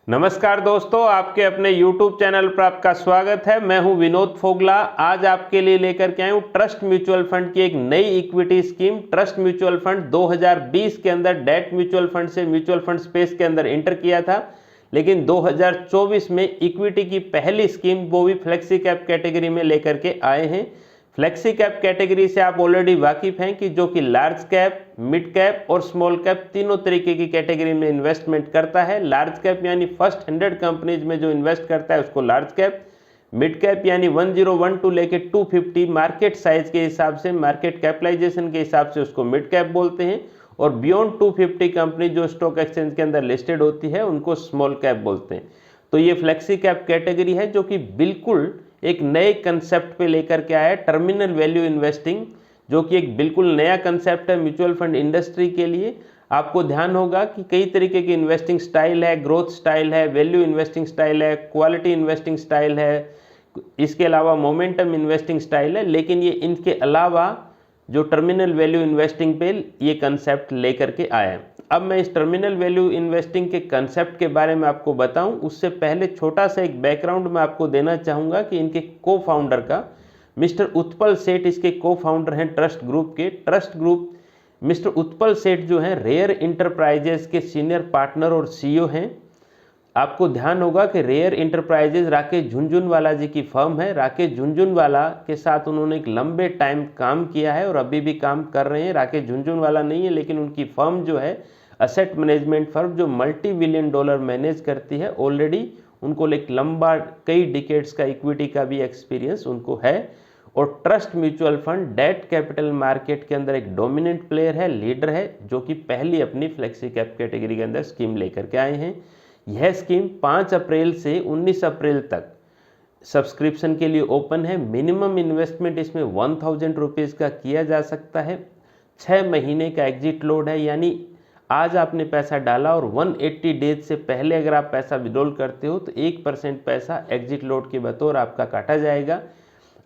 नमस्कार दोस्तों, आपके अपने YouTube चैनल पर आपका स्वागत है। मैं हूं विनोद फोगला। आज आपके लिए लेकर के आया हूं ट्रस्ट म्यूचुअल फंड की एक नई equity scheme. Trust mutual fund 2020 के अंदर डेट म्यूचुअल फंड से म्यूचुअल फंड स्पेस के अंदर एंटर किया था, लेकिन 2024 में इक्विटी की पहली स्कीम वो भी फ्लेक्सी कैप कैटेगरी में लेकर के आए हैं। फ्लेक्सी कैप कैटेगरी से आप ऑलरेडी वाकिफ हैं कि जो कि लार्ज कैप, मिड कैप और स्मॉल कैप तीनों तरीके की कैटेगरी में इन्वेस्टमेंट करता है। लार्ज कैप यानी फर्स्ट 100 कंपनीज में जो इन्वेस्ट करता है उसको लार्ज कैप, मिड कैप यानी 1012 लेके 250 मार्केट साइज के हिसाब से, मार्केट कैपिटलाइजेशन के हिसाब से उसको मिड कैप बोलते हैं, और बियॉन्ड 250 कंपनी जो स्टॉक एक्सचेंज के अंदर लिस्टेड होती है उनको स्मॉल कैप बोलते हैं। तो ये फ्लेक्सी कैप कैटेगरी है जो कि बिल्कुल एक नए कंसेप्ट पे लेकर के आया है, टर्मिनल वैल्यू इन्वेस्टिंग, जो कि एक बिल्कुल नया कंसेप्ट है म्यूचुअल फंड इंडस्ट्री के लिए। आपको ध्यान होगा कि कई तरीके की इन्वेस्टिंग स्टाइल है, ग्रोथ स्टाइल है, वैल्यू इन्वेस्टिंग स्टाइल है, क्वालिटी इन्वेस्टिंग स्टाइल है, इसके अलावा मोमेंटम इन्वेस्टिंग स्टाइल है, लेकिन ये इनके अलावा जो टर्मिनल वैल्यू इन्वेस्टिंग पे ये कंसेप्ट लेकर के आया है। अब मैं इस टर्मिनल वैल्यू इन्वेस्टिंग के कंसेप्ट के बारे में आपको बताऊं, उससे पहले छोटा सा एक बैकग्राउंड मैं आपको देना चाहूँगा कि इनके को फाउंडर का, मिस्टर उत्पल सेठ इसके को फाउंडर हैं ट्रस्ट ग्रुप के। ट्रस्ट ग्रुप मिस्टर उत्पल सेठ जो हैं रेयर इंटरप्राइजेज के सीनियर पार्टनर और सीईओ हैं। आपको ध्यान होगा कि रेयर इंटरप्राइजेज राकेश झुनझुनवाला जी की फर्म है। राकेश झुनझुनवाला के साथ उन्होंने एक लंबे टाइम काम किया है और अभी भी काम कर रहे हैं। राकेश झुनझुनवाला नहीं है, लेकिन उनकी फर्म जो है असेट मैनेजमेंट फर्म जो मल्टी बिलियन डॉलर मैनेज करती है, ऑलरेडी उनको एक लंबा कई डिकेड्स का इक्विटी का भी एक्सपीरियंस उनको है। और trust mutual fund debt capital market के अंदर एक डोमिनेंट प्लेयर है, लीडर है, जो कि पहली अपनी फ्लेक्सी कैप कैटेगरी के अंदर स्कीम लेकर के आए हैं। यह स्कीम 5 अप्रैल से 19 अप्रैल तक सब्सक्रिप्शन के लिए ओपन है। मिनिमम इन्वेस्टमेंट इसमें 1000 रुपीज़ का किया जा सकता है। 6 महीने का एग्जिट लोड है, यानी आज आपने पैसा डाला और 180 डेज से पहले अगर आप पैसा विड्रॉल करते हो तो 1% पैसा एग्जिट लोड के बतौर आपका काटा जाएगा।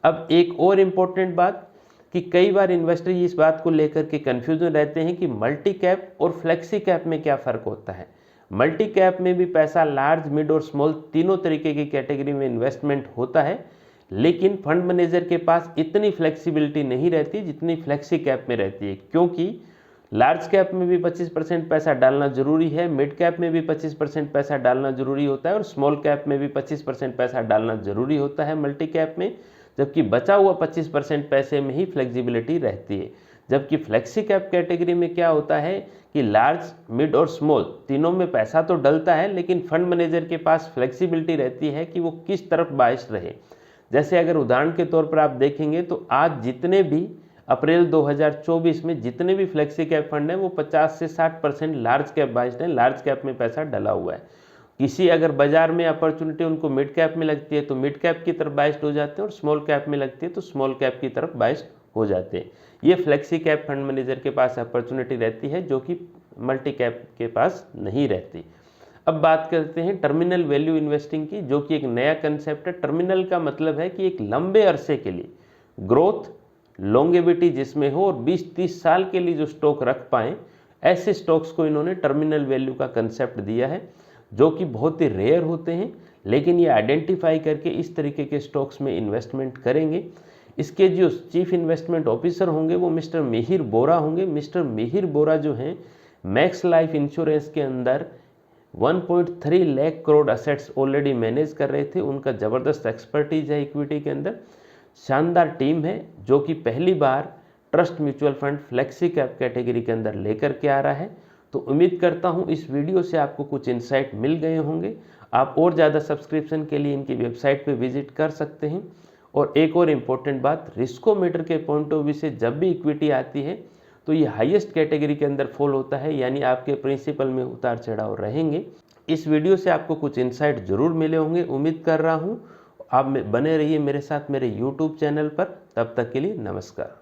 अब एक और इम्पोर्टेंट बात कि कई बार इन्वेस्टर इस बात को लेकर के कन्फ्यूजन रहते हैं कि मल्टी कैप और फ्लेक्सी कैप में क्या फ़र्क होता है। मल्टी कैप में भी पैसा लार्ज, मिड और स्मॉल तीनों तरीके की कैटेगरी में इन्वेस्टमेंट होता है, लेकिन फंड मैनेजर के पास इतनी फ्लेक्सिबिलिटी नहीं रहती जितनी फ्लेक्सी कैप में रहती है, क्योंकि लार्ज कैप में भी 25% पैसा डालना जरूरी है, मिड कैप में भी 25% पैसा डालना जरूरी होता है और स्मॉल कैप में भी 25% पैसा डालना जरूरी होता है मल्टी कैप में, जबकि बचा हुआ 25% पैसे में ही फ्लेक्सिबिलिटी रहती है। जबकि फ्लेक्सी कैप कैटेगरी में क्या होता है कि लार्ज, मिड और स्मॉल तीनों में पैसा तो डलता है, लेकिन फंड मैनेजर के पास फ्लेक्सिबिलिटी रहती है कि वो किस तरफ बायस रहे। जैसे अगर उदाहरण के तौर पर आप देखेंगे तो आज जितने भी अप्रैल 2024 में जितने भी फ्लेक्सी कैप फंड हैं वो 50 से 60% लार्ज कैप बायस्ड हैं, लार्ज कैप में पैसा डला हुआ है। किसी अगर बाजार में अपॉर्चुनिटी उनको मिड कैप में लगती है तो मिड कैप की तरफ बायस्ड हो जाते हैं, और स्मॉल कैप में लगती है तो स्मॉल कैप की तरफ बायस्ड हो जाते हैं। ये फ्लेक्सी कैप फंड मैनेजर के पास अपॉर्चुनिटी रहती है जो कि मल्टी कैप के पास नहीं रहती। अब बात करते हैं टर्मिनल वैल्यू इन्वेस्टिंग की, जो कि एक नया कंसेप्ट है। टर्मिनल का मतलब है कि एक लंबे अरसे के लिए ग्रोथ, लॉन्गेविटी जिसमें हो और 20-30 साल के लिए जो स्टॉक रख पाएँ, ऐसे स्टॉक्स को इन्होंने टर्मिनल वैल्यू का कंसेप्ट दिया है, जो कि बहुत ही रेयर होते हैं, लेकिन ये आइडेंटिफाई करके इस तरीके के स्टॉक्स में इन्वेस्टमेंट करेंगे। इसके जो चीफ इन्वेस्टमेंट ऑफिसर होंगे वो मिस्टर मिहिर बोरा होंगे। मिस्टर मिहिर बोरा जो हैं मैक्स लाइफ इंश्योरेंस के अंदर 1.3 lakh crore assets already manage कर रहे थे। उनका ज़बरदस्त एक्सपर्टीज है इक्विटी के अंदर, शानदार टीम है, जो कि पहली बार Trust mutual fund flexi cap category के अंदर लेकर के आ रहा है। तो उम्मीद करता हूँ इस वीडियो से आपको कुछ इंसाइट मिल गए होंगे। आप और ज़्यादा सब्सक्रिप्शन के लिए इनकी वेबसाइट पे विजिट कर सकते हैं। और एक और इम्पोर्टेंट बात, रिस्कोमीटर के पॉइंट ऑफ व्यू से जब भी इक्विटी आती है तो ये हाईएस्ट कैटेगरी के अंदर फॉल होता है, यानी आपके प्रिंसिपल में उतार चढ़ाव रहेंगे। इस वीडियो से आपको कुछ इंसाइट जरूर मिले होंगे, उम्मीद कर रहा हूँ। आप बने रहिए मेरे साथ मेरे YouTube चैनल पर। तब तक के लिए नमस्कार।